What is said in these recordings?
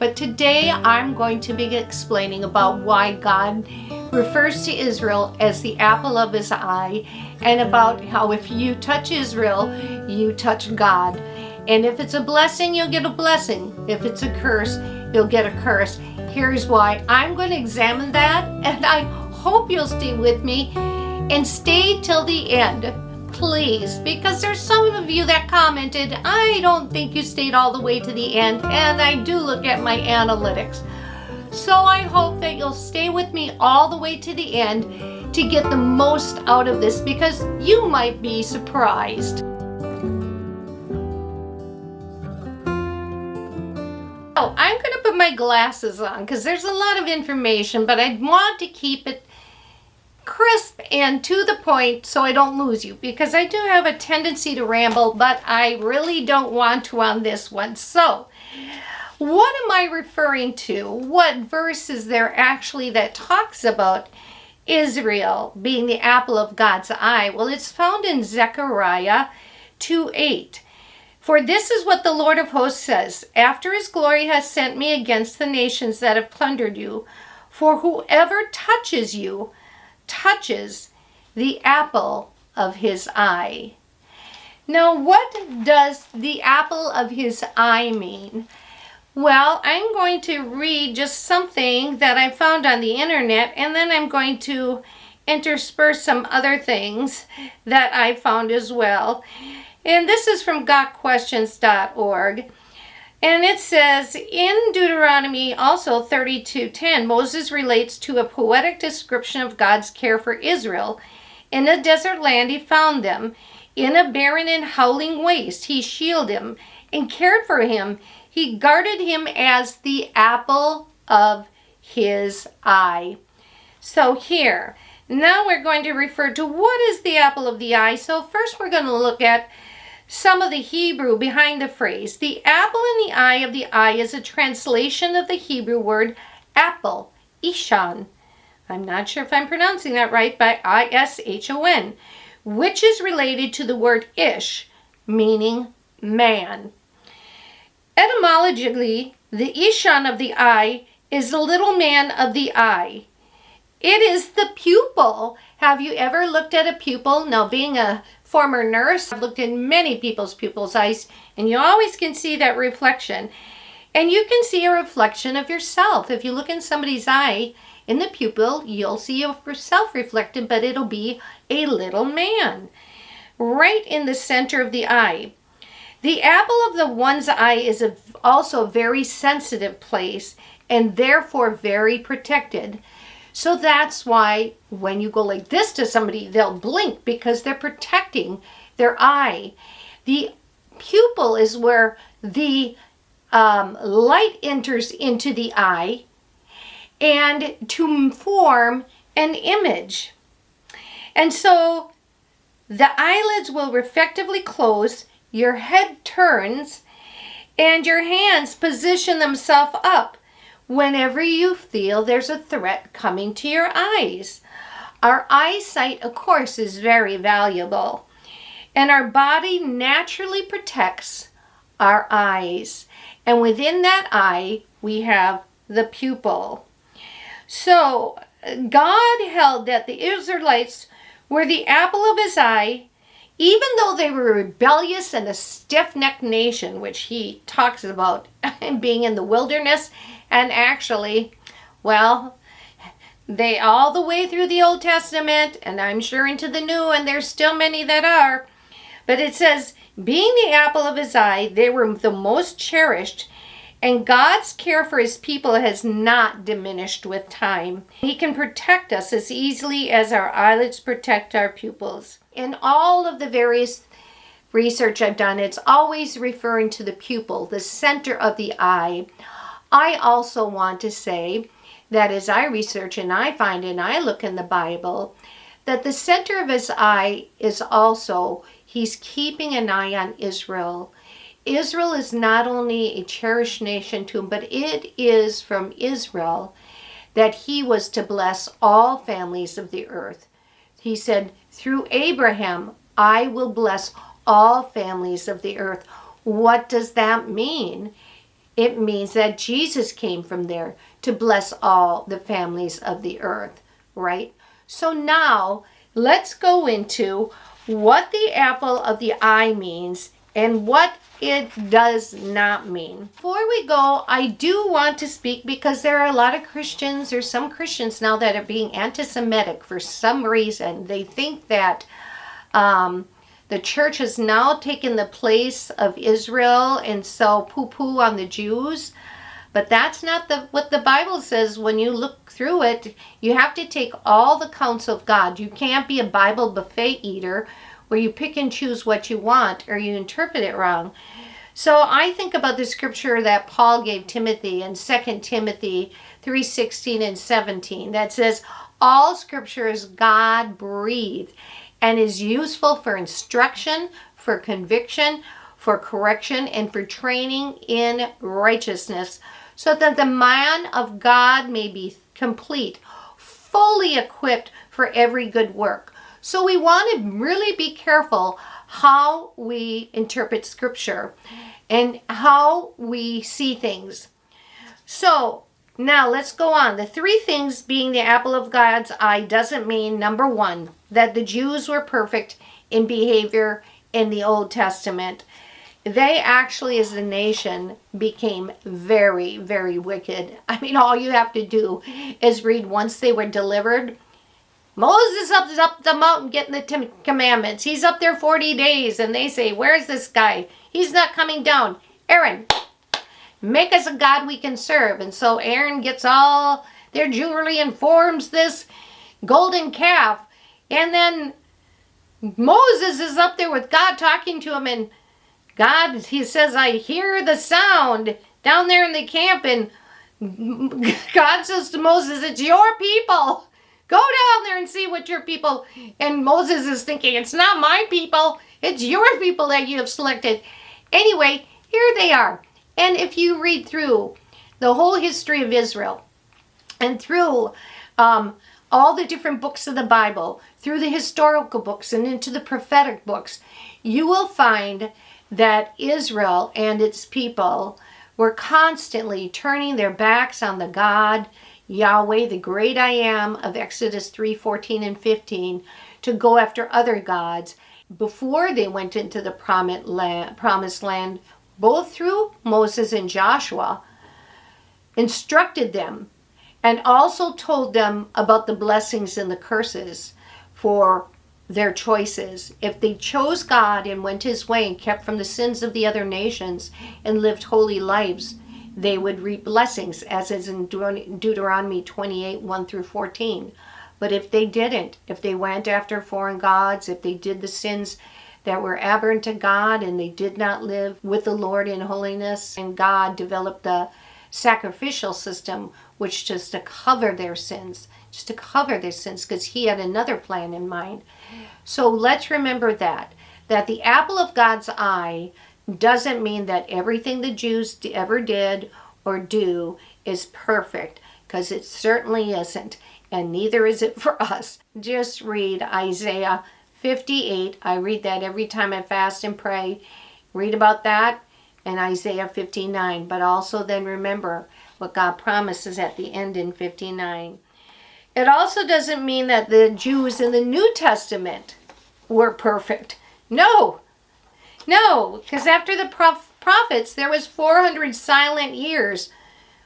But today I'm going to be explaining about why God refers to Israel as the apple of his eye, and about how if you touch Israel, you touch God. And if it's a blessing, you'll get a blessing. If it's a curse, you'll get a curse. Here's why. I'm going to examine that, and I hope you'll stay with me and stay till the end, please, because there's some of you that commented, I don't think you stayed all the way to the end, and I do look at my analytics. So I hope that you'll stay with me all the way to the end to get the most out of this, because you might be surprised. So I'm going to put my glasses on because there's a lot of information, but I want to keep it crisp and to the point so I don't lose you, because I do have a tendency to ramble, but I really don't want to on this one. So what am I referring to? What verse is there actually that talks about Israel being the apple of God's eye? Well, it's found in Zechariah 2:8. For this is what the Lord of hosts says, after his glory has sent me against the nations that have plundered you, for whoever touches you touches the apple of his eye. Now, what does the apple of his eye mean? Well, I'm going to read just something that I found on the internet, and then I'm going to intersperse some other things that I found as well. And this is from gotquestions.org. And it says, in Deuteronomy also 32:10, Moses relates to a poetic description of God's care for Israel. In a desert land he found them. In a barren and howling waste he shielded him and cared for him. He guarded him as the apple of his eye. So here, now we're going to refer to what is the apple of the eye. So first we're going to look at some of the Hebrew behind the phrase. The apple in the eye is a translation of the Hebrew word apple, ishon. I'm not sure if I'm pronouncing that right, but ishon, which is related to the word ish, meaning man. Etymologically, the ishon of the eye is the little man of the eye. It is the pupil. Have you ever looked at a pupil? Now, being a former nurse, I've looked in many people's pupils' eyes, and you always can see that reflection. And you can see a reflection of yourself. If you look in somebody's eye, in the pupil, you'll see yourself reflected, but it'll be a little man right in the center of the eye. The apple of the one's eye is also a very sensitive place and therefore very protected. So that's why when you go like this to somebody, they'll blink because they're protecting their eye. The pupil is where the light enters into the eye and to form an image. And so the eyelids will effectively close, your head turns, and your hands position themselves up whenever you feel there's a threat coming to your eyes. Our eyesight, of course, is very valuable, and our body naturally protects our eyes. And within that eye, we have the pupil. So God held that the Israelites were the apple of his eye, even though they were rebellious and a stiff-necked nation, which he talks about being in the wilderness. And actually, well, they all the way through the Old Testament, and I'm sure into the New, and there's still many that are. But it says, being the apple of his eye, they were the most cherished, and God's care for his people has not diminished with time. He can protect us as easily as our eyelids protect our pupils. In all of the various research I've done, it's always referring to the pupil, the center of the eye. I also want to say that as I research and I find and I look in the Bible, that the center of his eye is also, he's keeping an eye on Israel. Israel is not only a cherished nation to him, but it is from Israel that he was to bless all families of the earth. He said, through Abraham, I will bless all families of the earth. What does that mean? It means that Jesus came from there to bless all the families of the earth, right? So now let's go into what the apple of the eye means and what it does not mean. Before we go, I do want to speak because there are a lot of Christians, or some Christians now, that are being anti-Semitic for some reason. They think that the church has now taken the place of Israel, and so poo-poo on the Jews. But that's not what the Bible says. When you look through it, you have to take all the counsel of God. You can't be a Bible buffet eater where you pick and choose what you want or you interpret it wrong. So I think about the scripture that Paul gave Timothy in 2 Timothy 3:16 and 17 that says, all scripture is God-breathed and is useful for instruction, for conviction, for correction, and for training in righteousness, so that the man of God may be complete, fully equipped for every good work. So we want to really be careful how we interpret scripture and how we see things. So now let's go on. The three things being the apple of God's eye doesn't mean, number one, that the Jews were perfect in behavior in the Old Testament. They actually, as a nation, became very, very wicked. I mean, all you have to do is read, once they were delivered, Moses is up the mountain getting the 10 commandments. He's up there 40 days, and they say, where's this guy? He's not coming down. Aaron, make us a God we can serve. And so Aaron gets all their jewelry and forms this golden calf. And then Moses is up there with God talking to him, and God, he says, I hear the sound down there in the camp. And God says to Moses, it's your people. Go down there and see what your people. And Moses is thinking, it's not my people. It's your people that you have selected. Anyway, here they are. And if you read through the whole history of Israel and through all the different books of the Bible, through the historical books and into the prophetic books, you will find that Israel and its people were constantly turning their backs on the God, Yahweh, the great I am of Exodus 3:14 and 15, to go after other gods before they went into the promised land, both through Moses and Joshua, instructed them and also told them about the blessings and the curses for their choices. If they chose God and went his way and kept from the sins of the other nations and lived holy lives, they would reap blessings, as is in Deuteronomy 28, 1 through 14. But if they didn't, if they went after foreign gods, if they did the sins that were aberrant to God and they did not live with the Lord in holiness, and God developed the sacrificial system, which just to cover their sins, because he had another plan in mind. So let's remember that the apple of God's eye doesn't mean that everything the Jews ever did or do is perfect, because it certainly isn't, and neither is it for us. Just read Isaiah 58. I read that every time I fast and pray. Read about that, and Isaiah 59. But also then remember what God promises at the end in 59. It also doesn't mean that the Jews in the New Testament were perfect. No, because after the prophets, there was 400 silent years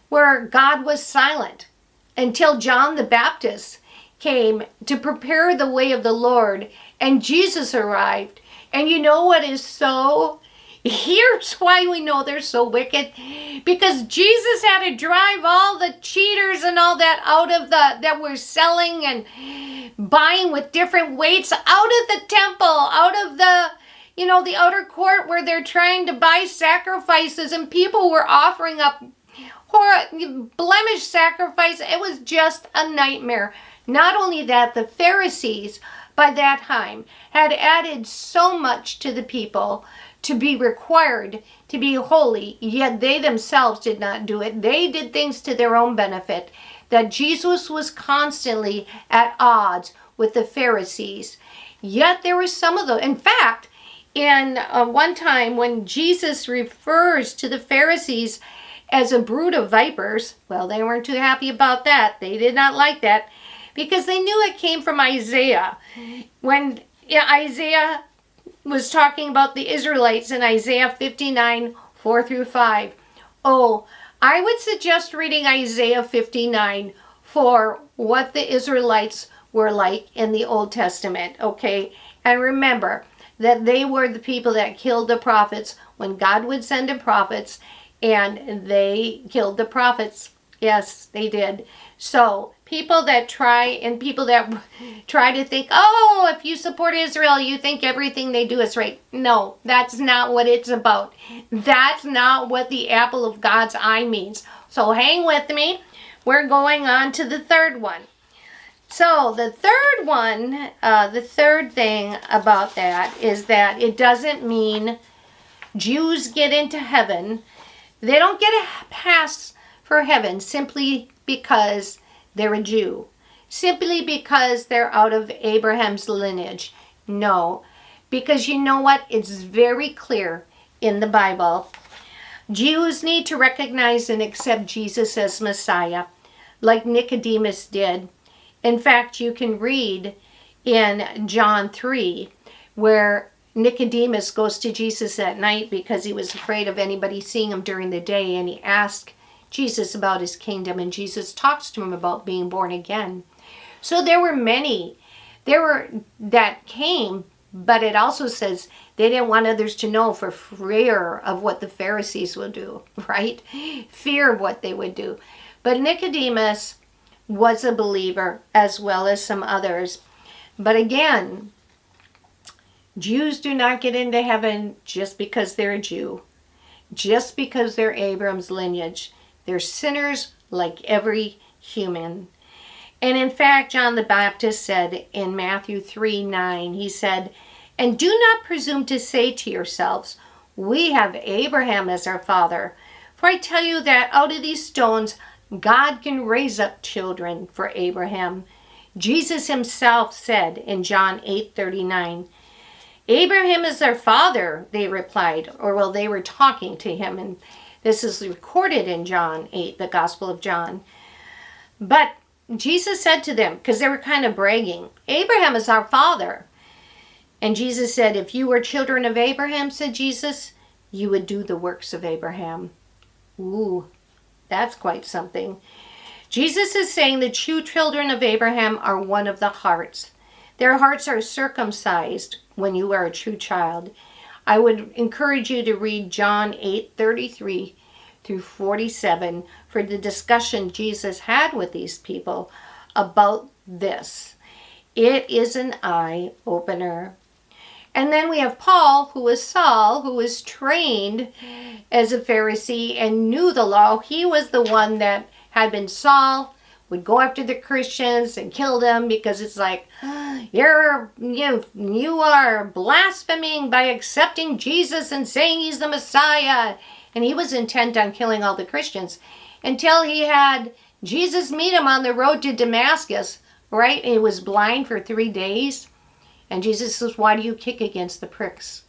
where God was silent until John the Baptist came to prepare the way of the Lord, and Jesus arrived. And you know what is so... Here's why we know they're so wicked. Because Jesus had to drive all the cheaters and all that out of that were selling and buying with different weights out of the temple, out of the outer court where they're trying to buy sacrifices, and people were offering up blemish sacrifice. It was just a nightmare. Not only that, the Pharisees by that time had added so much to the people to be required to be holy, yet they themselves did not do it. They did things to their own benefit. That Jesus was constantly at odds with the Pharisees. Yet there were some of them. In fact, in one time when Jesus refers to the Pharisees as a brood of vipers. Well, they weren't too happy about that. They did not like that because they knew it came from Isaiah. When Isaiah was talking about the Israelites in Isaiah 59, 4 through 5. Oh, I would suggest reading Isaiah 59 for what the Israelites were like in the Old Testament, okay? And remember that they were the people that killed the prophets when God would send in prophets, and they killed the prophets. Yes, they did. So people that try to think, oh, if you support Israel, you think everything they do is right. No, that's not what it's about. That's not what the apple of God's eye means. So hang with me. We're going on to the third one. So the third one, the third thing about that is that it doesn't mean Jews get into heaven. They don't get a pass for heaven simply because they're a Jew, simply because they're out of Abraham's lineage. No, because you know what? It's very clear in the Bible. Jews need to recognize and accept Jesus as Messiah, like Nicodemus did. In fact, you can read in John 3 where Nicodemus goes to Jesus at night because he was afraid of anybody seeing him during the day, and he asked Jesus about his kingdom, and Jesus talks to him about being born again. So there were many that came, but it also says they didn't want others to know for fear of what the Pharisees would do, right? Fear of what they would do. But Nicodemus was a believer as well as some others. But again, Jews do not get into heaven just because they're a Jew, just because they're Abraham's lineage. They're sinners like every human. And in fact, John the Baptist said in Matthew 3:9, he said, "And do not presume to say to yourselves, we have Abraham as our father. For I tell you that out of these stones, God can raise up children for Abraham." Jesus himself said in John 8:39, "Abraham is our father," they replied, they were talking to him, and this is recorded in John 8, the Gospel of John. But Jesus said to them, because they were kind of bragging, "Abraham is our father." And Jesus said, "If you were children of Abraham," said Jesus, "you would do the works of Abraham." Ooh, that's quite something. Jesus is saying the true children of Abraham are one of the hearts. Their hearts are circumcised when you are a true child. I would encourage you to read John 8:33 through 47 for the discussion Jesus had with these people about this. It is an eye-opener. And then we have Paul, who was Saul, who was trained as a Pharisee and knew the law. He was the one that had been Saul, would go after the Christians and kill them because it's like, you are blaspheming by accepting Jesus and saying he's the Messiah. And he was intent on killing all the Christians until he had Jesus meet him on the road to Damascus, right? And he was blind for 3 days. And Jesus says, "Why do you kick against the pricks?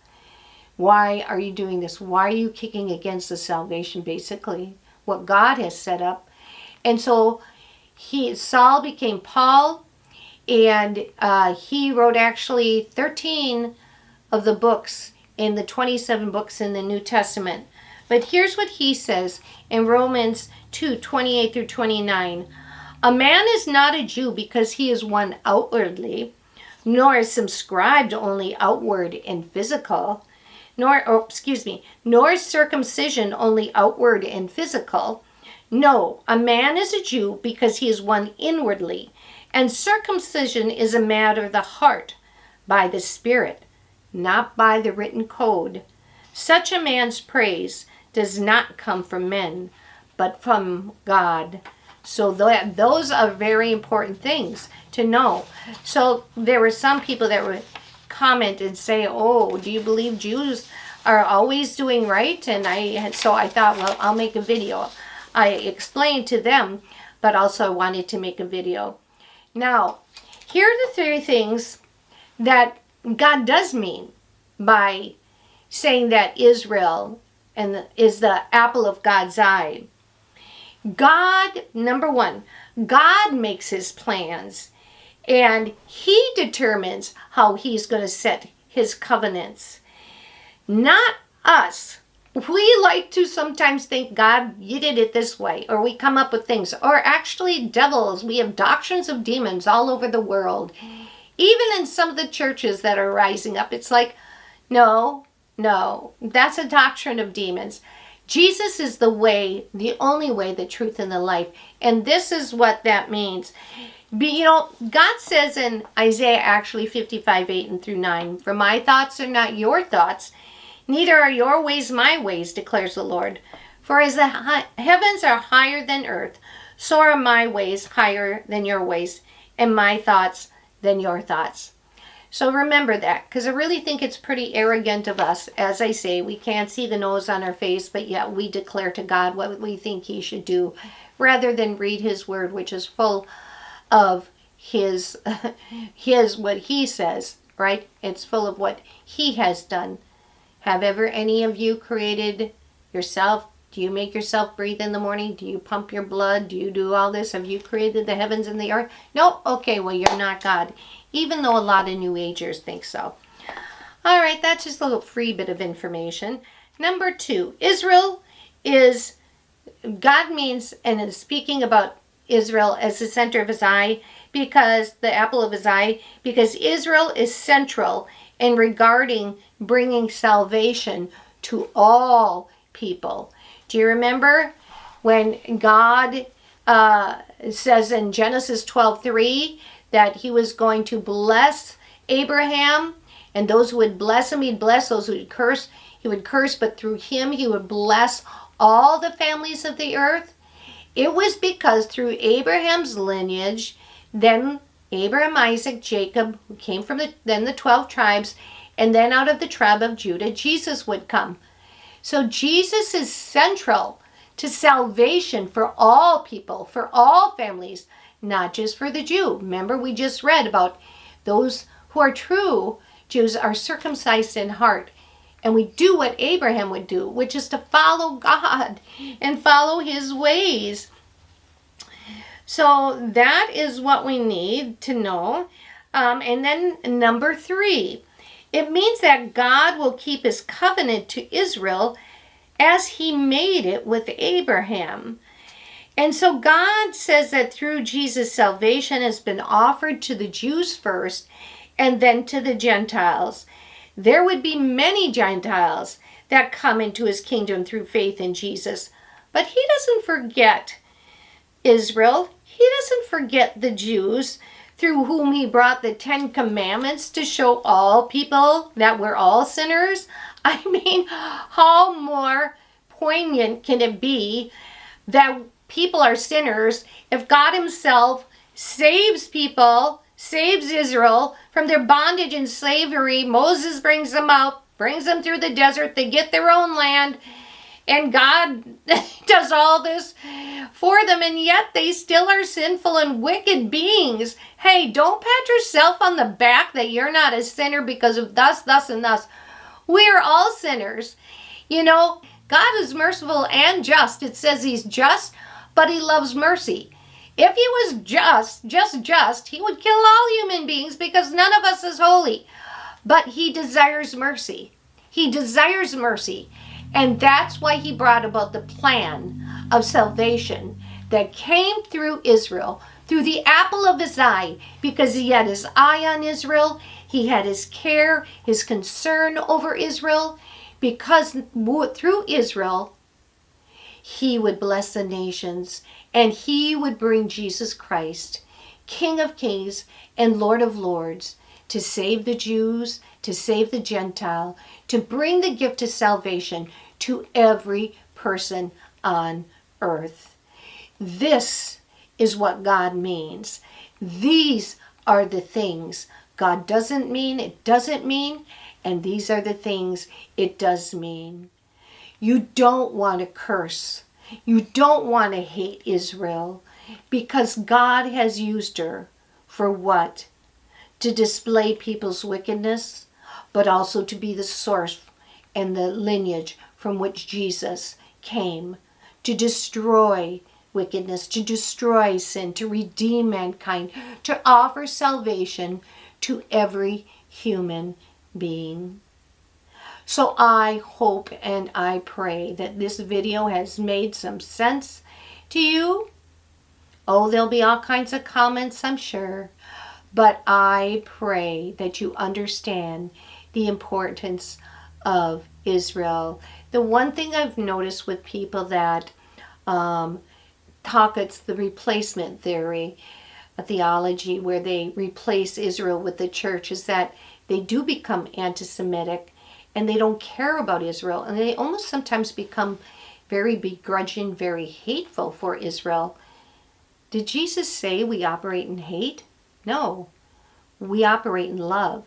Why are you doing this? Why are you kicking against the salvation, basically, what God has set up?" And so Saul became Paul, and he wrote actually 13 of the books in the 27 books in the New Testament. But here's what he says in Romans 2:28 through 29. "A man is not a Jew because he is one outwardly, nor is subscribed only outward and physical, nor is circumcision only outward and physical. No, a man is a Jew because he is one inwardly, and circumcision is a matter of the heart, by the Spirit, not by the written code. Such a man's praise does not come from men, but from God." So those are very important things to know. So there were some people that would comment and say, "Oh, do you believe Jews are always doing right?" And so I thought, well, I'll make a video. I explained to them, but also I wanted to make a video. Now, here are the 3 things that God does mean by saying that Israel is the apple of God's eye. God, number one, God makes his plans, and he determines how he's going to set his covenants, not us. We like to sometimes think, God, you did it this way, or we come up with things, or actually devils. We have doctrines of demons all over the world. Even in some of the churches that are rising up, it's like, no, that's a doctrine of demons. Jesus is the way, the only way, the truth, and the life. And this is what that means. God says in Isaiah, actually 55, 8 and through 9, for my thoughts are not your thoughts, neither are your ways my ways, declares the Lord. For as the heavens are higher than earth, so are my ways higher than your ways, and my thoughts than your thoughts. So remember that, because I really think it's pretty arrogant of us. As I say, we can't see the nose on our face, but yet we declare to God what we think he should do, rather than read his word, which is full of his what he says, right? It's full of what he has done. Have ever any of you created yourself? Do you make yourself breathe in the morning? Do you pump your blood? Do you do all this? Have you created the heavens and the earth? No? Okay, well, you're not God. Even though a lot of New Agers think so. All right, that's just a little free bit of information. Number 2, Israel is, God means, and is speaking about Israel as the center of his eye, because the apple of his eye, because Israel is central in regarding bringing salvation to all people. Do you remember when God says in Genesis 12:3 that he was going to bless Abraham, and those who would bless him, he'd bless. Those who would curse, he would curse, but through him, he would bless all the families of the earth? It was because through Abraham's lineage, then Abraham, Isaac, Jacob, who came from the 12 tribes, and then out of the tribe of Judah, Jesus would come. So Jesus is central to salvation for all people, for all families, not just for the Jew. Remember, we just read about those who are true Jews are circumcised in heart. And we do what Abraham would do, which is to follow God and follow his ways. So that is what we need to know. And then number 3, it means that God will keep his covenant to Israel as he made it with Abraham. And so God says that through Jesus, salvation has been offered to the Jews first and then to the Gentiles. There would be many Gentiles that come into his kingdom through faith in Jesus. But he doesn't forget Israel. He doesn't forget the Jews through whom he brought the 10 Commandments to show all people that we're all sinners. I mean, how more poignant can it be that people are sinners if God himself saves people, saves Israel from their bondage and slavery? Moses brings them out, brings them through the desert. They get their own land, and God does all this for them, and yet they still are sinful and wicked beings. Hey, don't pat yourself on the back that you're not a sinner because of thus, and thus. We are all sinners. You know, God is merciful and just. It says he's just, but he loves mercy. If he was just, he would kill all human beings because none of us is holy. But he desires mercy. He desires mercy. And that's why he brought about the plan of salvation that came through Israel, through the apple of his eye, because he had his eye on Israel. He had his care, his concern over Israel, because through Israel, he would bless the nations, and he would bring Jesus Christ, King of Kings and Lord of Lords, to save the Jews, to save the Gentile, to bring the gift of salvation to every person on earth. This is what God means. These are the things God doesn't mean, it doesn't mean, and these are the things it does mean. You don't want to curse. You don't want to hate Israel, because God has used her for what? To display people's wickedness, but also to be the source and the lineage from which Jesus came, to destroy wickedness, to destroy sin, to redeem mankind, to offer salvation to every human being. So I hope and I pray that this video has made some sense to you. Oh, there'll be all kinds of comments, I'm sure. But I pray that you understand the importance of Israel. The one thing I've noticed with people that talk, it's the replacement theory, a theology where they replace Israel with the church, is that they do become anti-Semitic and they don't care about Israel, and they almost sometimes become very begrudging, very hateful for Israel. Did Jesus say we operate in hate? No. We operate in love.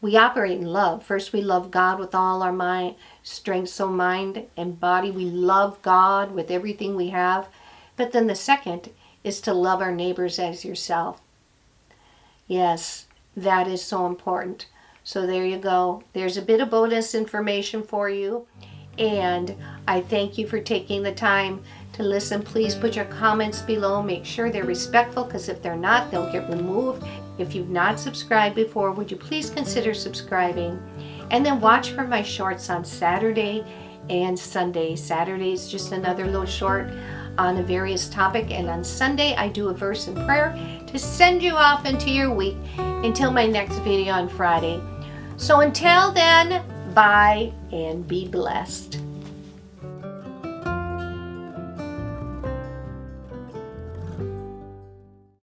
We operate in love. First, we love God with all our mind, strength, soul, mind, and body. We love God with everything we have. But then the second is to love our neighbors as yourself. Yes, that is so important. So there you go. There's a bit of bonus information for you. And I thank you for taking the time to listen. Please put your comments below. Make sure they're respectful, because if they're not, they'll get removed. If you've not subscribed before, would you please consider subscribing? And then watch for my shorts on Saturday and Sunday. Saturday is just another little short on a various topic, and on Sunday I do a verse and prayer to send you off into your week until my next video on Friday. So until then, bye and be blessed.